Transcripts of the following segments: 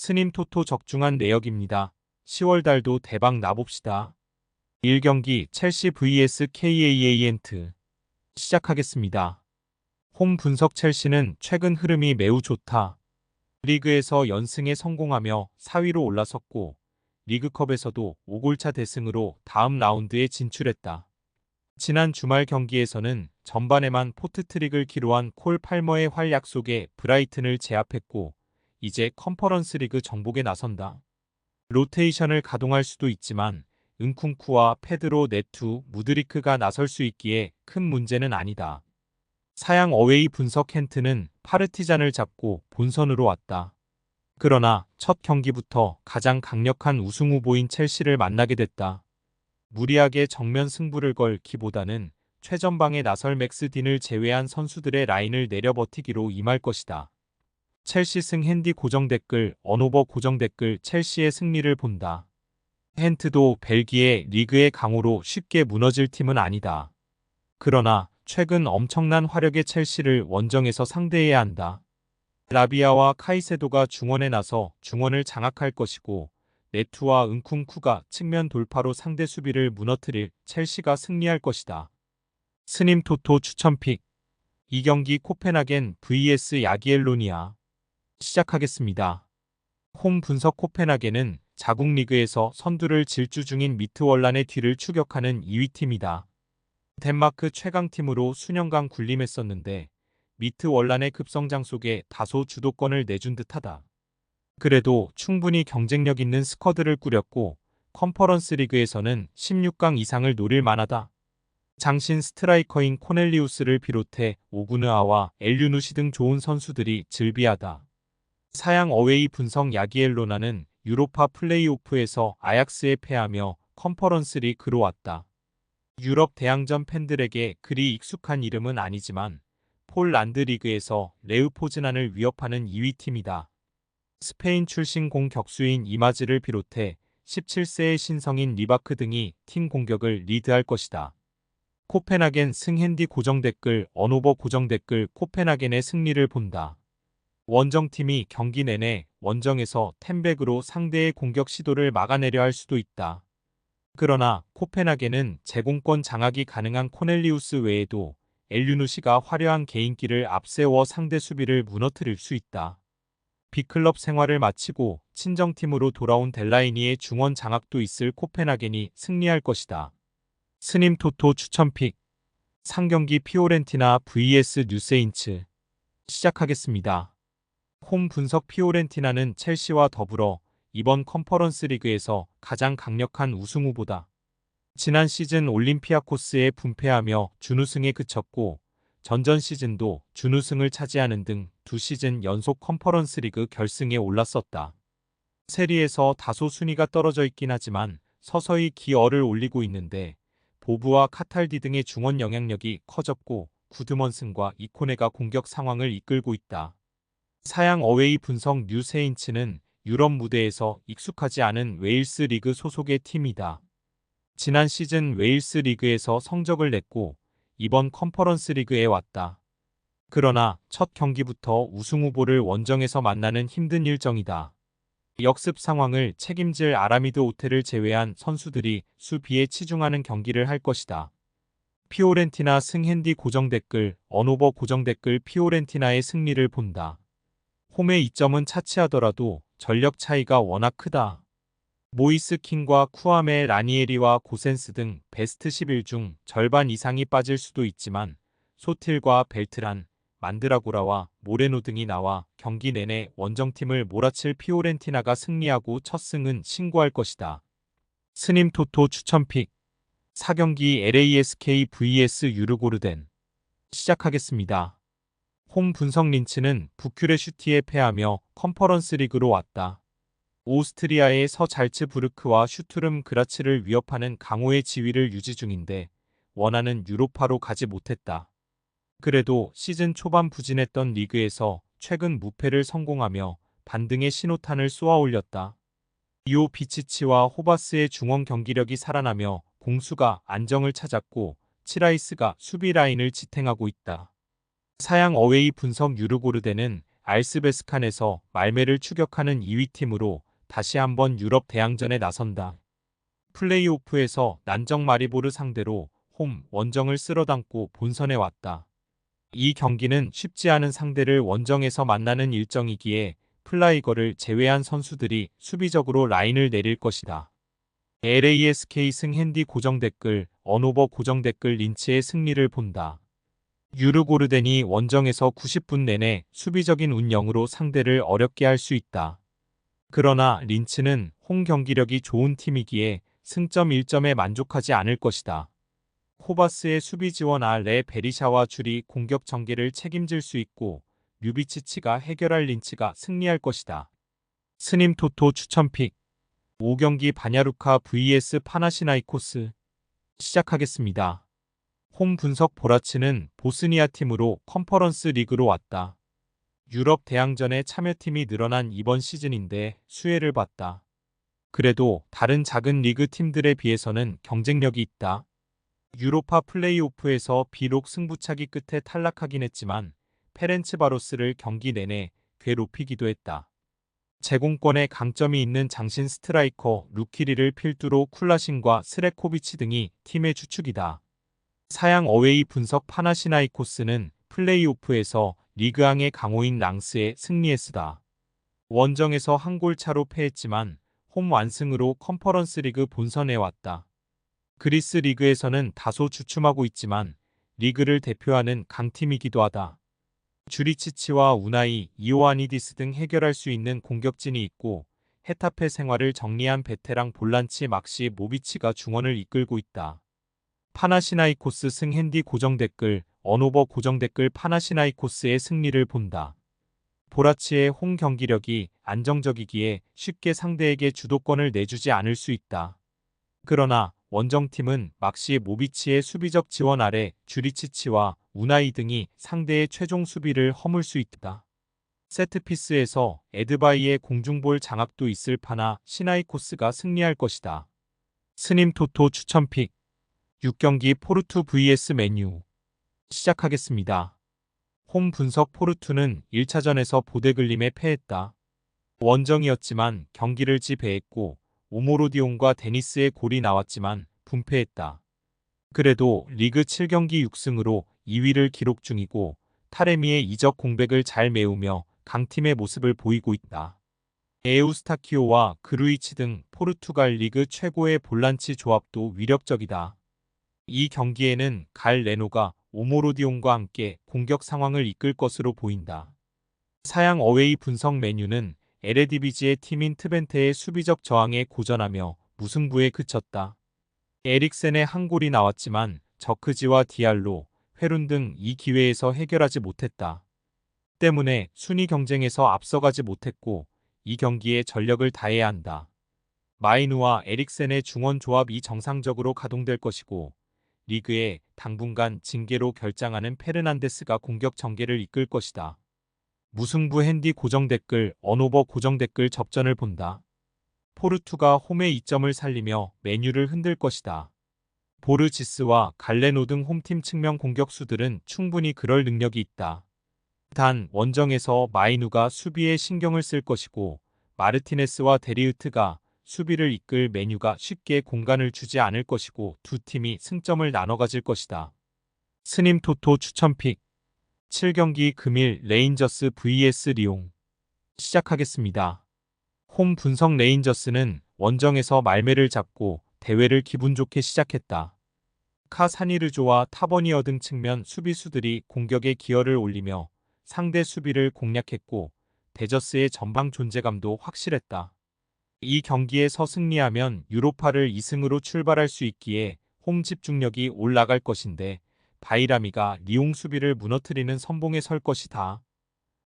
스님 토토 적중한 내역입니다. 10월 달도 대박 나봅시다. 1경기 첼시 vs KAAN트 시작하겠습니다. 홈 분석 첼시는 최근 흐름이 매우 좋다. 리그에서 연승에 성공하며 4위로 올라섰고 리그컵에서도 5골차 대승으로 다음 라운드에 진출했다. 지난 주말 경기에서는 전반에만 포트트릭을 기록한 콜 팔머의 활약 속에 브라이튼을 제압했고 이제 컨퍼런스 리그 정복에 나선다. 로테이션을 가동할 수도 있지만 은쿵쿠와 페드로 네투, 무드리크가 나설 수 있기에 큰 문제는 아니다. 사양 어웨이 분석 켄트는 파르티잔을 잡고 본선으로 왔다. 그러나 첫 경기부터 가장 강력한 우승 후보인 첼시를 만나게 됐다. 무리하게 정면 승부를 걸기보다는 최전방에 나설 맥스 딘을 제외한 선수들의 라인을 내려버티기로 임할 것이다. 첼시 승 핸디 고정 댓글 언오버 고정 댓글 첼시의 승리를 본다. 헨트도 벨기에 리그의 강호로 쉽게 무너질 팀은 아니다. 그러나 최근 엄청난 화력의 첼시를 원정에서 상대해야 한다. 라비아와 카이세도가 중원에 나서 중원을 장악할 것이고 네투와 은쿵쿠가 측면 돌파로 상대 수비를 무너뜨릴 첼시가 승리할 것이다. 스님 토토 추천픽 2경기 코펜하겐 vs 야기엘로니아 시작하겠습니다. 홈 분석 코펜하겐은 자국 리그에서 선두를 질주 중인 미트월란의 뒤를 추격하는 2위 팀이다. 덴마크 최강팀으로 수년간 군림했었는데 미트월란의 급성장 속에 다소 주도권을 내준 듯하다. 그래도 충분히 경쟁력 있는 스쿼드를 꾸렸고 컨퍼런스 리그에서는 16강 이상을 노릴 만하다. 장신 스트라이커인 코넬리우스를 비롯해 오구느아와 엘류누시 등 좋은 선수들이 즐비하다. 사양 어웨이 분석 야기엘로나는 유로파 플레이오프에서 아약스에 패하며 컨퍼런스 리그로 왔다. 유럽 대항전 팬들에게 그리 익숙한 이름은 아니지만 폴란드 리그에서 레우 포즈난을 위협하는 2위 팀이다. 스페인 출신 공격수인 이마즈를 비롯해 17세의 신성인 리바크 등이 팀 공격을 리드할 것이다. 코펜하겐 승 핸디 고정 댓글 언오버 고정 댓글 코펜하겐의 승리를 본다. 원정팀이 경기 내내 원정에서 템백으로 상대의 공격 시도를 막아내려 할 수도 있다. 그러나 코펜하겐은 제공권 장악이 가능한 코넬리우스 외에도 엘류누시가 화려한 개인기를 앞세워 상대 수비를 무너뜨릴 수 있다. B클럽 생활을 마치고 친정팀으로 돌아온 델라이니의 중원 장악도 있을 코펜하겐이 승리할 것이다. 스님 토토 추천픽 상경기 피오렌티나 vs 뉴세인츠 시작하겠습니다. 홈 분석 피오렌티나는 첼시와 더불어 이번 컨퍼런스 리그에서 가장 강력한 우승 후보다. 지난 시즌 올림피아코스에 분패하며 준우승에 그쳤고 전전 시즌도 준우승을 차지하는 등 두 시즌 연속 컨퍼런스 리그 결승에 올랐었다. 세리에서 다소 순위가 떨어져 있긴 하지만 서서히 기어를 올리고 있는데 보브와 카탈디 등의 중원 영향력이 커졌고 구드먼슨과 이코네가 공격 상황을 이끌고 있다. 사양 어웨이 분석 뉴세인츠는 유럽 무대에서 익숙하지 않은 웨일스 리그 소속의 팀이다. 지난 시즌 웨일스 리그에서 성적을 냈고 이번 컨퍼런스 리그에 왔다. 그러나 첫 경기부터 우승 후보를 원정에서 만나는 힘든 일정이다. 역습 상황을 책임질 아라미드 오테를 제외한 선수들이 수비에 치중하는 경기를 할 것이다. 피오렌티나 승 핸디 고정 댓글 언오버 고정 댓글 피오렌티나의 승리를 본다. 홈의 이점은 차치하더라도 전력 차이가 워낙 크다. 모이스 킹과 쿠아메 라니에리와 고센스 등 베스트 11 중 절반 이상이 빠질 수도 있지만 소틸과 벨트란, 만드라고라와 모레노 등이 나와 경기 내내 원정팀을 몰아칠 피오렌티나가 승리하고 첫 승은 신고할 것이다. 스님 토토 추천픽 4경기 LASK vs 유르고르덴 시작하겠습니다. 홈 분석 린츠는 부큐레슈티에 패하며 컨퍼런스 리그로 왔다. 오스트리아의 서잘츠부르크와 슈투름 그라츠를 위협하는 강호의 지위를 유지 중인데 원하는 유로파로 가지 못했다. 그래도 시즌 초반 부진했던 리그에서 최근 무패를 성공하며 반등의 신호탄을 쏘아올렸다. 이오 비치치와 호바스의 중원 경기력이 살아나며 공수가 안정을 찾았고 치라이스가 수비 라인을 지탱하고 있다. 사양 어웨이 분석 유르고르덴은 알스베스칸에서 말메를 추격하는 2위 팀으로 다시 한번 유럽 대항전에 나선다. 플레이오프에서 난정 마리보르 상대로 홈 원정을 쓸어담고 본선에 왔다. 이 경기는 쉽지 않은 상대를 원정에서 만나는 일정이기에 플라이거를 제외한 선수들이 수비적으로 라인을 내릴 것이다. LASK 승 핸디 고정 댓글, 언오버 고정 댓글 린치의 승리를 본다. 유르고르덴이 원정에서 90분 내내 수비적인 운영으로 상대를 어렵게 할 수 있다. 그러나 린츠는 홈 경기력이 좋은 팀이기에 승점 1점에 만족하지 않을 것이다. 코바스의 수비 지원 아래 베리샤와 줄이 공격 전개를 책임질 수 있고 류비치치가 해결할 린츠가 승리할 것이다. 스님 토토 추천픽 5경기 바냐루카 vs 파나시나이코스 시작하겠습니다. 홈 분석 보라치는 보스니아 팀으로 컨퍼런스 리그로 왔다. 유럽 대항전에 참여팀이 늘어난 이번 시즌인데 수혜를 봤다. 그래도 다른 작은 리그 팀들에 비해서는 경쟁력이 있다. 유로파 플레이오프에서 비록 승부차기 끝에 탈락하긴 했지만 페렌츠바로스를 경기 내내 괴롭히기도 했다. 제공권에 강점이 있는 장신 스트라이커 루키리를 필두로 쿨라신과 스레코비치 등이 팀의 주축이다. 사양 어웨이 분석 파나시나이코스는 플레이오프에서 리그앙의 강호인 랑스에 승리했으다. 원정에서 한 골 차로 패했지만 홈 완승으로 컨퍼런스 리그 본선에 왔다. 그리스 리그에서는 다소 주춤하고 있지만 리그를 대표하는 강팀이기도 하다. 주리치치와 우나이, 이오아니디스 등 해결할 수 있는 공격진이 있고 헤타페 생활을 정리한 베테랑 볼란치 막시 모비치가 중원을 이끌고 있다. 파나시나이코스 승 핸디 고정 댓글, 언오버 고정 댓글 파나시나이코스의 승리를 본다. 보라치의 홈 경기력이 안정적이기에 쉽게 상대에게 주도권을 내주지 않을 수 있다. 그러나 원정팀은 막시 모비치의 수비적 지원 아래 주리치치와 우나이 등이 상대의 최종 수비를 허물 수 있다. 세트피스에서 에드바이의 공중볼 장악도 있을 파나 시나이코스가 승리할 것이다. 스님 토토 추천픽 6경기 포르투 vs 맨유 시작하겠습니다. 홈 분석 포르투는 1차전에서 보데글림에 패했다. 원정이었지만 경기를 지배했고 오모로디온과 데니스의 골이 나왔지만 분패했다. 그래도 리그 7경기 6승으로 2위를 기록 중이고 타레미의 이적 공백을 잘 메우며 강팀의 모습을 보이고 있다. 에우스타키오와 그루이치 등 포르투갈 리그 최고의 볼란치 조합도 위력적이다. 이 경기에는 갈 레노가 오모로디온과 함께 공격 상황을 이끌 것으로 보인다. 사양 어웨이 분석 메뉴는 에레디비지의 팀인 트벤테의 수비적 저항에 고전하며 무승부에 그쳤다. 에릭센의 한 골이 나왔지만 저크지와 디알로, 회룬 등 이 기회에서 해결하지 못했다. 때문에 순위 경쟁에서 앞서가지 못했고 이 경기에 전력을 다해야 한다. 마이누와 에릭센의 중원 조합이 정상적으로 가동될 것이고 리그에 당분간 징계로 결장하는 페르난데스가 공격 전개를 이끌 것이다. 무승부 핸디 고정 댓글, 언오버 고정 댓글 접전을 본다. 포르투가 홈의 이점을 살리며 메뉴를 흔들 것이다. 보르지스와 갈레노 등 홈팀 측면 공격수들은 충분히 그럴 능력이 있다. 단 원정에서 마이누가 수비에 신경을 쓸 것이고 마르티네스와 데리우트가 수비를 이끌 메뉴가 쉽게 공간을 주지 않을 것이고 두 팀이 승점을 나눠 가질 것이다. 스님 토토 추천픽 7경기 금일 레인저스 vs 리옹 시작하겠습니다. 홈 분석 레인저스는 원정에서 말매를 잡고 대회를 기분 좋게 시작했다. 카사니르조와 타버니어 등 측면 수비수들이 공격에 기여를 올리며 상대 수비를 공략했고 데저스의 전방 존재감도 확실했다. 이 경기에서 승리하면 유로파를 2승으로 출발할 수 있기에 홈 집중력이 올라갈 것인데 바이라미가 리옹 수비를 무너뜨리는 선봉에 설 것이다.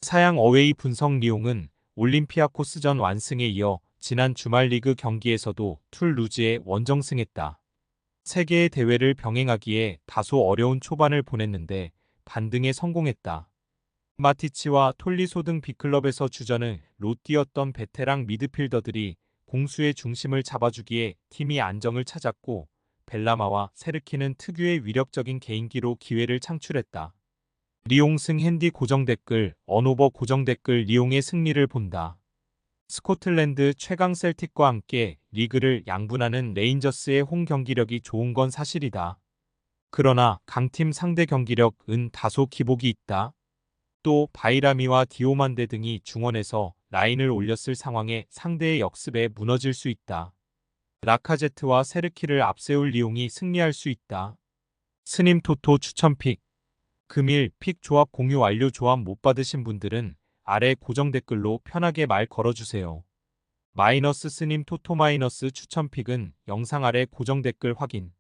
사양 어웨이 분석 리옹은 올림피아코스전 완승에 이어 지난 주말 리그 경기에서도 툴루즈에 원정승했다. 세 개의 대회를 병행하기에 다소 어려운 초반을 보냈는데 반등에 성공했다. 마티치와 톨리소 등 B클럽에서 주전을 롯뛰었던 베테랑 미드필더들이 공수의 중심을 잡아주기에 팀이 안정을 찾았고 벨라마와 세르키는 특유의 위력적인 개인기로 기회를 창출했다. 리옹승 핸디 고정 댓글, 언오버 고정 댓글 리옹의 승리를 본다. 스코틀랜드 최강 셀틱과 함께 리그를 양분하는 레인저스의 홈 경기력이 좋은 건 사실이다. 그러나 강팀 상대 경기력은 다소 기복이 있다. 또 바이라미와 디오만데 등이 중원에서 라인을 올렸을 상황에 상대의 역습에 무너질 수 있다. 라카제트와 세르키를 앞세울 리옹이 승리할 수 있다. 스님 토토 추천픽. 금일 픽 조합 공유 완료. 조합 못 받으신 분들은 아래 고정 댓글로 편하게 말 걸어주세요. 마이너스 스님 토토 마이너스 추천픽은 영상 아래 고정 댓글 확인.